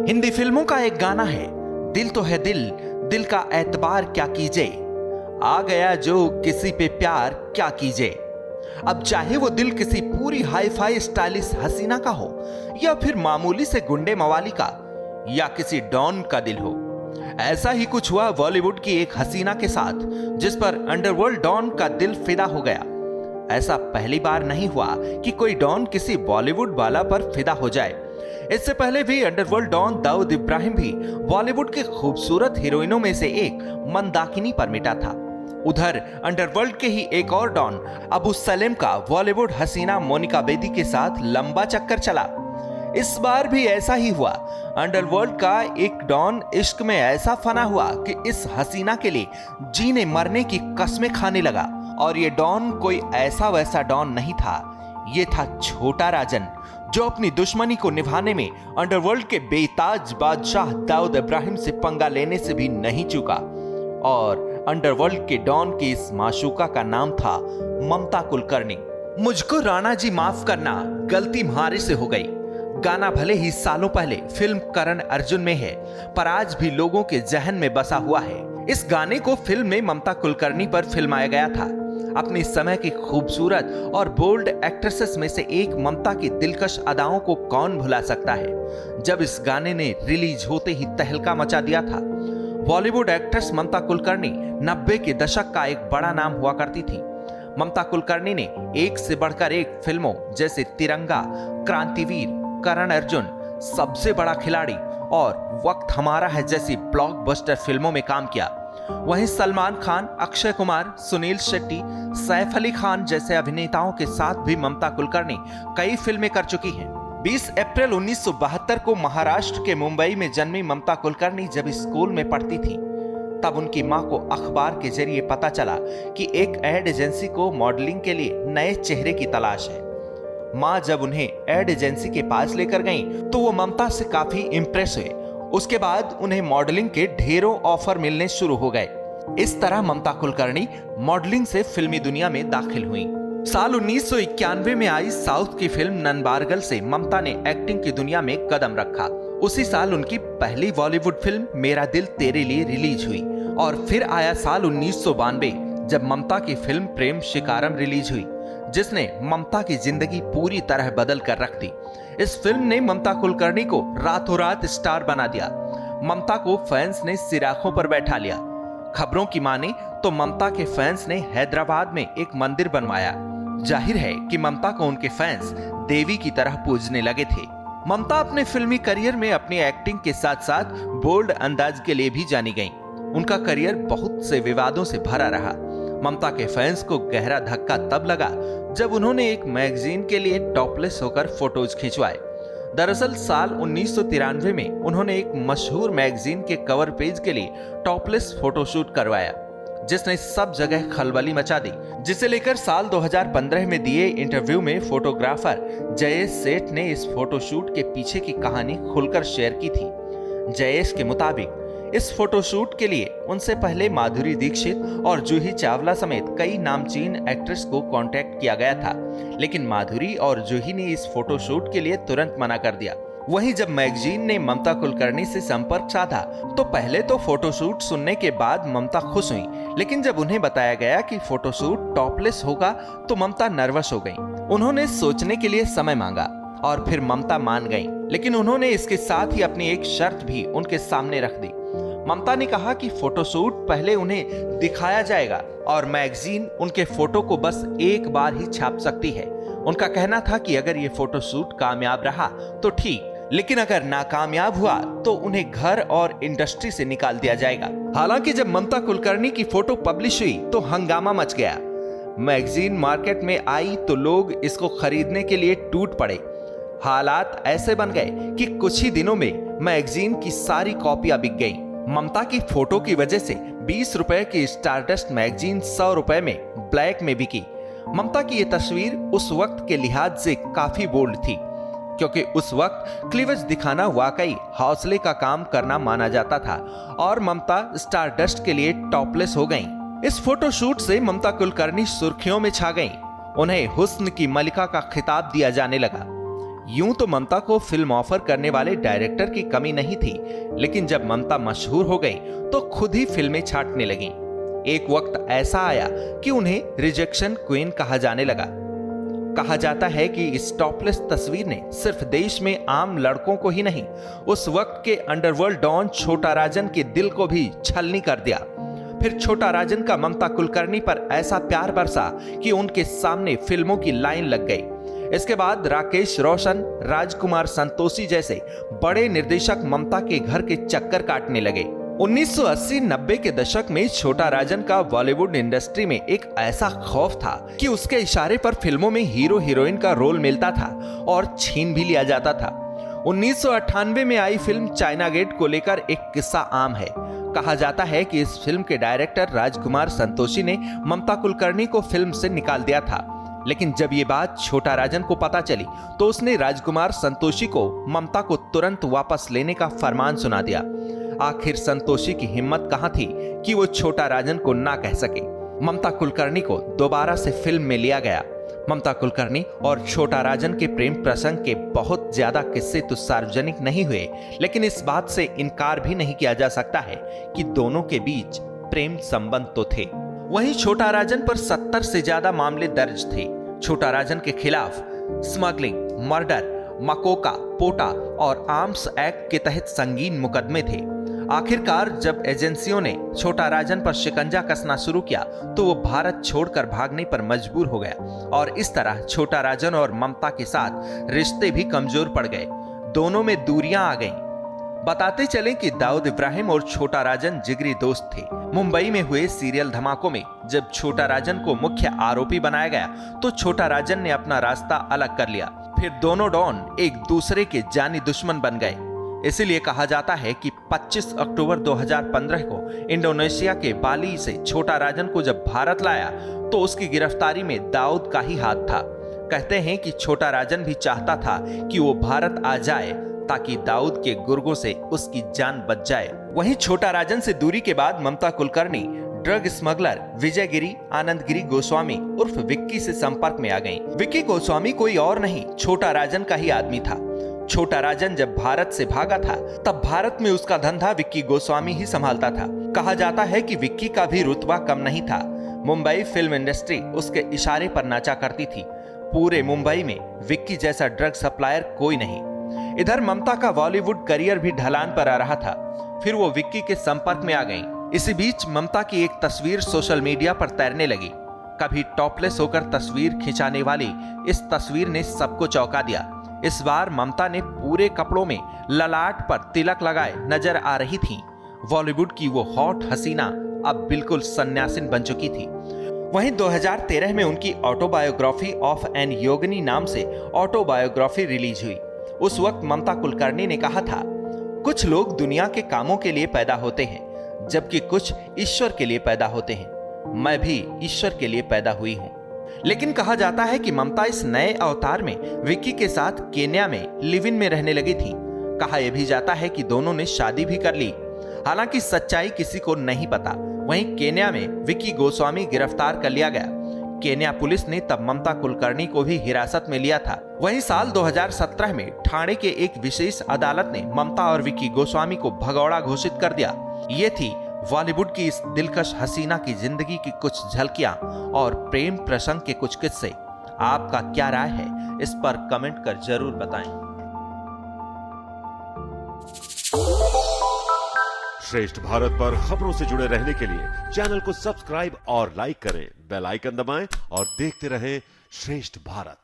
हिंदी फिल्मों का एक गाना है, दिल तो है दिल, दिल का एतबार क्या कीजिए, आ गया जो किसी पे प्यार क्या कीजिए। अब चाहे वो दिल किसी पूरी हाई फाई स्टाइलिश हसीना का हो, या फिर मामूली से गुंडे मवाली का, या किसी डॉन का दिल हो। ऐसा ही कुछ हुआ बॉलीवुड की एक हसीना के साथ, जिस पर अंडरवर्ल्ड डॉन का दिल फिदा हो गया। ऐसा पहली बार नहीं हुआ कि कोई डॉन किसी बॉलीवुड वाला पर फिदा हो जाए। इससे पहले भी अंडरवर्ल्ड डॉन दाऊद इब्राहिम भी बॉलीवुड की खूबसूरत हीरोइनों में से एक मंदाकिनी पर मिटा था। उधर अंडरवर्ल्ड के ही एक और डॉन अबू सलेम का बॉलीवुड हसीना मोनिका बेदी के साथ लंबा चक्कर चला। इस बार भी ऐसा ही हुआ। अंडरवर्ल्ड का एक डॉन इश्क में ऐसा फना हुआ कि इस हसीना के लिए जीने मरने की कस्में खाने लगा। और ये डॉन कोई ऐसा वैसा डॉन नहीं था, ये था छोटा राजन, जो अपनी दुश्मनी को निभाने में अंडरवर्ल्ड के बेताज बादशाह दाऊद इब्राहिम से पंगा लेने से भी नहीं चूका। और अंडरवर्ल्ड के डॉन की इस माशूका का नाम था ममता कुलकर्णी। मुझको राणा जी माफ करना, गलती हमारे से हो गई। गाना भले ही सालों पहले फिल्म करण अर्जुन में है, पर आज भी लोगों के जहन में बसा हुआ है। इस गाने को फिल्म में ममता कुलकर्णी पर फिल्माया गया था। अपने समय की खूबसूरत और बोल्ड एक्ट्रेसेस में से एक ममता की दिलकश अदाओं को कौन भुला सकता है। जब इस गाने ने रिलीज होते ही तहलका मचा दिया था। बॉलीवुड एक्ट्रेस ममता कुलकर्णी 90 के दशक का एक बड़ा नाम हुआ करती थी। ममता कुलकर्णी ने एक से बढ़कर एक फिल्मों जैसे तिरंगा, क्रांतिवीर, करण अर्जुन, सबसे बड़ा खिलाड़ी और वक्त हमारा है जैसी ब्लॉकबस्टर फिल्मों में काम किया। वहीं सलमान खान, अक्षय कुमार, सुनील शेट्टी, सैफ अली खान जैसे अभिनेताओं के साथ भी ममता कुलकर्णी कई फिल्में कर चुकी हैं। 20 अप्रैल 1972 को महाराष्ट्र के मुंबई में जन्मी ममता कुलकर्णी जब स्कूल में पढ़ती थी, तब उनकी मां को अखबार के जरिए पता चला कि एक एड एजेंसी को मॉडलिंग के लिए नए चेहरे की तलाश है। मां जब उन्हें एड एजेंसी के पास लेकर गईं, तो वो ममता से काफी इंप्रेस हुए। उसके बाद उन्हें मॉडलिंग के ढेरों ऑफर मिलने शुरू हो गए। इस तरह ममता कुलकर्णी मॉडलिंग से फिल्मी दुनिया में दाखिल हुई। साल 1991 में आई साउथ की फिल्म ननबारगल से ममता ने एक्टिंग की दुनिया में कदम रखा। उसी साल उनकी पहली बॉलीवुड फिल्म मेरा दिल तेरे लिए रिलीज हुई। और फिर आया साल 1992, जब ममता की फिल्म प्रेम शिकारम रिलीज हुई, जिसने ममता की जिंदगी पूरी तरह बदल कर रख दी। इस फिल्म ने ममता कुलकर्णी को रातों रात स्टार बना दिया। ममता को फैंस ने सिराखों पर बैठा लिया। खबरों की माने तो ममता के फैंस ने हैदराबाद में एक मंदिर बनवाया। जाहिर है कि ममता को उनके फैंस देवी की तरह पूजने लगे थे। ममता अपने फिल्मी करियर में अपनी एक्टिंग के साथ साथ बोल्ड अंदाज के लिए भी जानी गईं। उनका करियर बहुत से विवादों से भरा रहा। ममता के फैंस को गहरा धक्का तब लगा जब उन्होंने एक मैगजीन के लिए टॉपलेस होकर फोटोज खिंचवाए। दरअसल साल 1993 में उन्होंने एक मशहूर मैगजीन के कवर पेज के लिए टॉपलेस फोटोशूट करवाया, जिसने सब जगह खलबली मचा दी। जिसे लेकर साल 2015 में दिए इंटरव्यू में फोटोग्राफर जयेश सेठ ने इस फोटोशूट के पीछे की कहानी खुलकर शेयर की थी। जयेश के मुताबिक इस फोटोशूट के लिए उनसे पहले माधुरी दीक्षित और जूही चावला समेत कई नामचीन एक्ट्रेस को कांटेक्ट किया गया था, लेकिन माधुरी और जूही ने इस फोटोशूट के लिए तुरंत मना कर दिया। वहीं जब मैगजीन ने ममता कुलकर्णी से संपर्क साधा, तो पहले तो फोटोशूट सुनने के बाद ममता खुश हुई, लेकिन जब उन्हें बताया गया कि फोटोशूट टॉपलेस होगा तो ममता नर्वस हो गईं। उन्होंने सोचने के लिए समय मांगा और फिर ममता मान गईं, लेकिन उन्होंने इसके साथ ही अपनी एक शर्त भी उनके सामने रख दी। ममता ने कहा कि फोटोशूट पहले उन्हें दिखाया जाएगा और मैगजीन उनके फोटो को बस एक बार ही छाप सकती है। उनका कहना था कि अगर ये फोटोशूट कामयाब रहा तो ठीक, लेकिन अगर नाकामयाब हुआ तो उन्हें घर और इंडस्ट्री से निकाल दिया जाएगा। हालांकि जब ममता कुलकर्णी की फोटो पब्लिश हुई तो हंगामा मच गया। मैगजीन मार्केट में आई तो लोग इसको खरीदने के लिए टूट पड़े। हालात ऐसे बन गए कि कुछ ही दिनों में मैगजीन की सारी कॉपियां बिक गईं। ममता की फोटो की वजह से 20 रुपए की स्टारडस्ट मैगजीन 100 रुपए में ब्लैक में बिकी। ममता की ये तस्वीर उस वक्त के लिहाज से काफी बोल्ड थी, क्योंकि उस वक्त क्लीवेज दिखाना वाकई हौसले का काम करना माना जाता था और ममता स्टारडस्ट के लिए टॉपलेस हो गईं। इस फोटोशूट से ममता कुलकर्णी सुर्खियों में छा गईं। उन्हें हुस्न की मलिका का खिताब दिया जाने लगा। यूं तो ममता को फिल्म ऑफर करने वाले डायरेक्टर की कमी नहीं थी, लेकिन जब ममता मशहूर हो गई तो खुद ही फिल्में छांटने लगी। एक वक्त ऐसा आया कि उन्हें रिजेक्शन क्वीन कहा जाने लगा। कहा जाता है कि इस टॉपलेस तस्वीर ने सिर्फ देश में आम लड़कों को ही नहीं, उस वक्त के अंडरवर्ल्ड डॉन छोटा राजन के दिल को भी छलनी कर दिया। फिर छोटा राजन का ममता कुलकर्णी पर ऐसा प्यार बरसा कि उनके सामने फिल्मों की लाइन लग गई। इसके बाद राकेश रोशन, राजकुमार संतोषी जैसे बड़े निर्देशक ममता के घर के चक्कर काटने लगे। 1980-90 के दशक में छोटा राजन का बॉलीवुड इंडस्ट्री में एक ऐसा खौफ था कि उसके इशारे पर फिल्मों में हीरो हीरोइन का रोल मिलता था और छीन भी लिया जाता था। 1998 में आई फिल्म चाइना गेट को लेकर एक किस्सा आम है। कहा जाता है कि इस फिल्म के डायरेक्टर राजकुमार संतोषी ने ममता कुलकर्णी को फिल्म से निकाल दिया था, लेकिन जब ये बात छोटा राजन को पता चली तो उसने राजकुमार संतोषी को ममता को तुरंत वापस लेने का फरमान सुना दिया। आखिर संतोषी की हिम्मत कहां थी कि वो छोटा राजन को ना कह सके। ममता कुलकर्णी को दोबारा से फिल्म में लिया गया। ममता कुलकर्णी और छोटा राजन के प्रेम प्रसंग के बहुत ज्यादा किस्से तो सार्वजनिक नहीं हुए, लेकिन इस बात से इनकार भी नहीं किया जा सकता है कि दोनों के बीच प्रेम संबंध तो थे। वहीं छोटा राजन पर 70 से ज्यादा मामले दर्ज थे। छोटा राजन के खिलाफ स्मगलिंग, मर्डर, मकोका, पोटा और आर्म्स एक्ट के तहत संगीन मुकदमे थे। आखिरकार जब एजेंसियों ने छोटा राजन पर शिकंजा कसना शुरू किया तो वो भारत छोड़कर भागने पर मजबूर हो गया और इस तरह छोटा राजन और ममता के साथ रिश्ते भी कमजोर पड़ गए। दोनों में दूरियां आ गईं। बताते चलें कि दाऊद इब्राहिम और छोटा राजन जिगरी दोस्त थे। मुंबई में हुए सीरियल धमाकों में जब छोटा राजन को मुख्य आरोपी बनाया गया तो छोटा राजन ने अपना रास्ता अलग कर लिया। फिर दोनों डॉन एक दूसरे के जानी दुश्मन बन गए। इसीलिए कहा जाता है कि 25 अक्टूबर 2015 को इंडोनेशिया के बाली से छोटा राजन को जब भारत लाया तो उसकी गिरफ्तारी में दाऊद का ही हाथ था। कहते हैं कि छोटा राजन भी चाहता था कि वो भारत आ जाए ताकि दाऊद के गुर्गों से उसकी जान बच जाए। वहीं छोटा राजन से दूरी के बाद ममता कुलकर्णी ड्रग स्मगलर विजय गिरी आनंद गिरी गोस्वामी उर्फ विक्की से संपर्क में आ गईं। विक्की गोस्वामी कोई और नहीं, छोटा राजन का ही आदमी था। छोटा राजन जब भारत से भागा था तब भारत में उसका धंधा विक्की गोस्वामी ही संभालता था। कहा जाता है कि विक्की का भी रुतबा कम नहीं था। मुंबई फिल्म इंडस्ट्री उसके इशारे पर नाचा करती थी। पूरे मुंबई में विक्की जैसा ड्रग सप्लायर कोई नहीं। इधर ममता का बॉलीवुड करियर भी ढलान पर आ रहा था। फिर वो विक्की के संपर्क में आ गईं। इसी बीच ममता की एक तस्वीर सोशल मीडिया पर तैरने लगी। कभी टॉपलेस होकर तस्वीर खिंचाने वाली इस तस्वीर ने सबको चौंका दिया। इस बार ममता ने पूरे कपड़ों में ललाट पर तिलक लगाए नजर आ रही थीं। बॉलीवुड की वो हॉट हसीना अब बिल्कुल सन्यासिन बन चुकी थी। वहीं 2013 में उनकी ऑटोबायोग्राफी ऑफ एन योगिनी नाम से ऑटोबायोग्राफी रिलीज हुई। उस वक्त ममता कुलकर्णी ने कहा था, कुछ लोग दुनिया के कामों के लिए पैदा होते हैं जबकि कुछ ईश्वर के लिए पैदा होते हैं। मैं भी ईश्वर के लिए पैदा हुई हूं। लेकिन कहा जाता है कि ममता इस नए अवतार में विक्की के साथ केन्या में लिव इन में रहने लगी थी। कहा यह भी जाता है कि दोनों ने शादी भी कर ली। हालांकि सच्चाई किसी को नहीं पता। वहीं केन्या में विक्की गोस्वामी गिरफ्तार कर लिया गया। केन्या पुलिस ने तब ममता कुलकर्णी को भी हिरासत में लिया था। वहीं साल 2017 में ठाणे के एक विशेष अदालत ने ममता और विक्की गोस्वामी को भगौड़ा घोषित कर दिया। ये थी बॉलीवुड की इस दिलकश हसीना की जिंदगी की कुछ झलकियां और प्रेम प्रसंग के कुछ किस्से। आपका क्या राय है, इस पर कमेंट कर जरूर बताएं। श्रेष्ठ भारत पर खबरों से जुड़े रहने के लिए चैनल को सब्सक्राइब और लाइक करें, बेल आइकन दबाएं और देखते रहें श्रेष्ठ भारत।